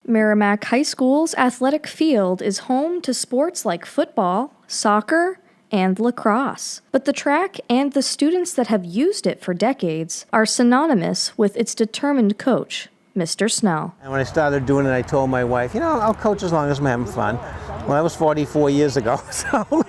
Merrimack High School's athletic field is home to sports like football, soccer, and lacrosse. But the track and the students that have used it for decades are synonymous with its determined coach, Mr. Snell. And when I started doing it, I told my wife, I'll coach as long as I'm having fun. Well, that was 44 years ago, so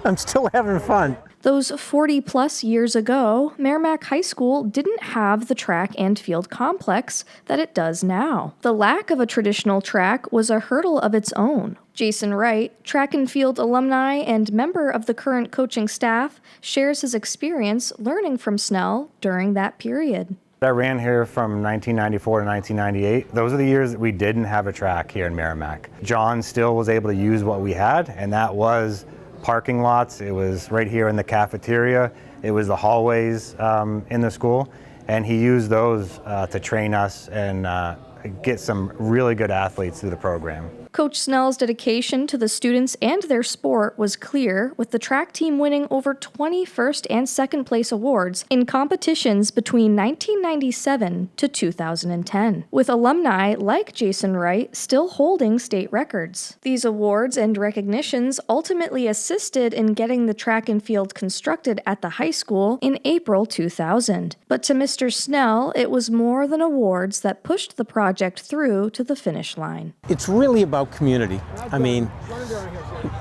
I'm still having fun. Those 40-plus years ago, Merrimack High School didn't have the track and field complex that it does now. The lack of a traditional track was a hurdle of its own. Jason Wright, track and field alumni and member of the current coaching staff, shares his experience learning from Snell during that period. I ran here from 1994 to 1998. Those are the years that we didn't have a track here in Merrimack. John still was able to use what we had, and that was parking lots. It was right here in the cafeteria. It was the hallways in the school, and he used those to train us and get some really good athletes through the program. Coach Snell's dedication to the students and their sport was clear, with the track team winning over 20 first and second place awards in competitions between 1997 to 2010, with alumni like Jason Wright still holding state records. These awards and recognitions ultimately assisted in getting the track and field constructed at the high school in April 2000. But to Mr. Snell, it was more than awards that pushed the project through to the finish line. It's really about community.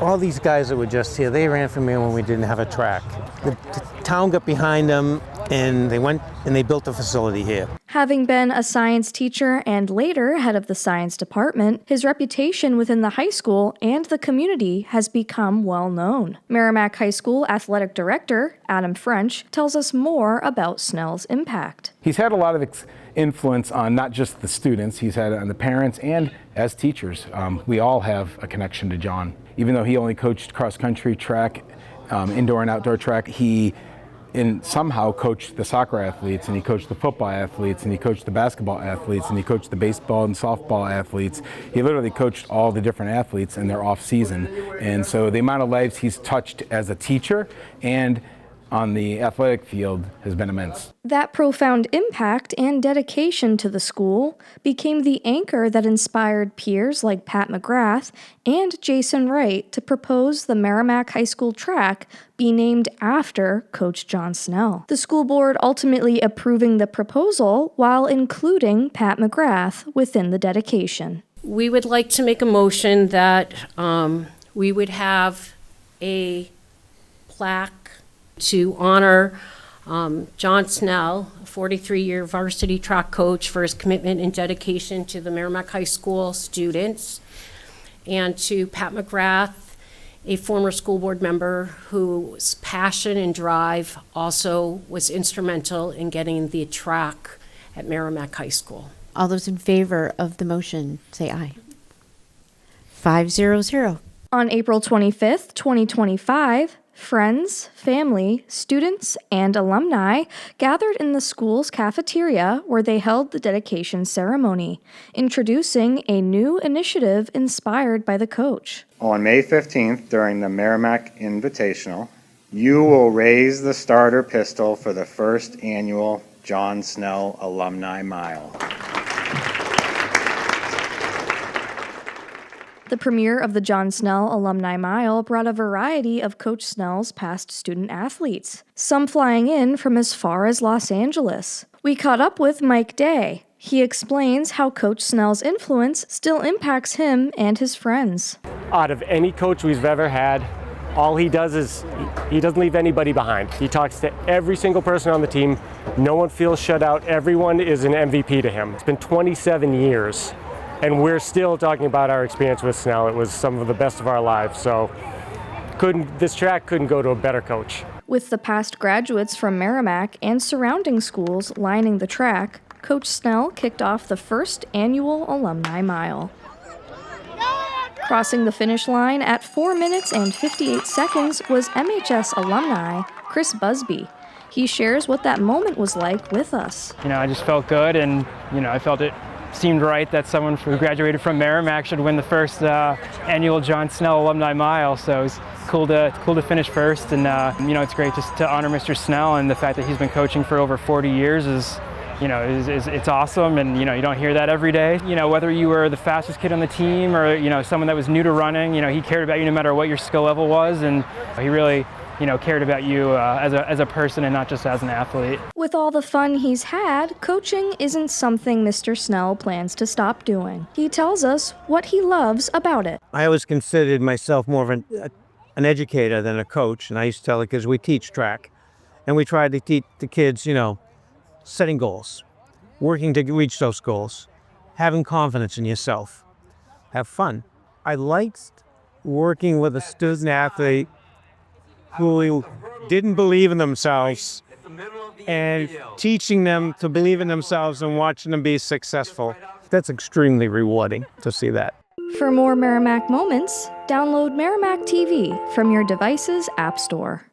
All these guys that were just here, they ran from here when we didn't have a track. The town got behind them, and they went and they built a facility here. Having been a science teacher and later head of the science department, his reputation within the high school and the community has become well known. Merrimack High School athletic director Adam French tells us more about Snell's impact. He's had a lot of influence on not just the students, he's had it on the parents, and as teachers. We all have a connection to John. Even though he only coached cross-country track, indoor and outdoor track, he somehow coached the soccer athletes, and he coached the football athletes, and he coached the basketball athletes, and he coached the baseball and softball athletes. He literally coached all the different athletes in their off season. And so the amount of lives he's touched as a teacher and on the athletic field has been immense. That profound impact and dedication to the school became the anchor that inspired peers like Pat McGrath and Jason Wright to propose the Merrimack High School track be named after Coach John Snell. The school board ultimately approving the proposal while including Pat McGrath within the dedication. We would like to make a motion that we would have a plaque to honor John Snell, a 43-year varsity track coach, for his commitment and dedication to the Merrimack High School students, and to Pat McGrath, a former school board member whose passion and drive also was instrumental in getting the track at Merrimack High School. All those in favor of the motion, say aye. 5-0-0. On April 25th, 2025, friends, family, students, and alumni gathered in the school's cafeteria where they held the dedication ceremony, introducing a new initiative inspired by the coach. On May 15th, during the Merrimack Invitational, you will raise the starter pistol for the first annual John Snell Alumni Mile. The premiere of the John Snell Alumni Mile brought a variety of Coach Snell's past student athletes, some flying in from as far as Los Angeles. We caught up with Mike Day. He explains how Coach Snell's influence still impacts him and his friends. Out of any coach we've ever had, all he does is he doesn't leave anybody behind. He talks to every single person on the team. No one feels shut out. Everyone is an MVP to him. It's been 27 years. And we're still talking about our experience with Snell. It was some of the best of our lives, so this track couldn't go to a better coach. With the past graduates from Merrimack and surrounding schools lining the track, Coach Snell kicked off the first annual Alumni Mile. Crossing the finish line at 4 minutes and 58 seconds was MHS alumni Chris Busby. He shares what that moment was like with us. I just felt good, and I felt it seemed right that someone who graduated from Merrimack should win the first annual John Snell Alumni Mile. So it was cool to finish first, and it's great just to honor Mr. Snell, and the fact that he's been coaching for over 40 years is it's awesome, and you don't hear that every day. Whether you were the fastest kid on the team or someone that was new to running, he cared about you no matter what your skill level was, and he really cared about you as a person and not just as an athlete. With all the fun he's had, coaching isn't something Mr. Snell plans to stop doing. He tells us what he loves about it. I always considered myself more of an educator than a coach, and I used to tell the kids we teach track, and we try to teach the kids, setting goals, working to reach those goals, having confidence in yourself, have fun. I liked working with a student athlete who didn't believe in themselves and teaching them to believe in themselves and watching them be successful. That's extremely rewarding to see that. For more Merrimack moments, download Merrimack TV from your device's app store.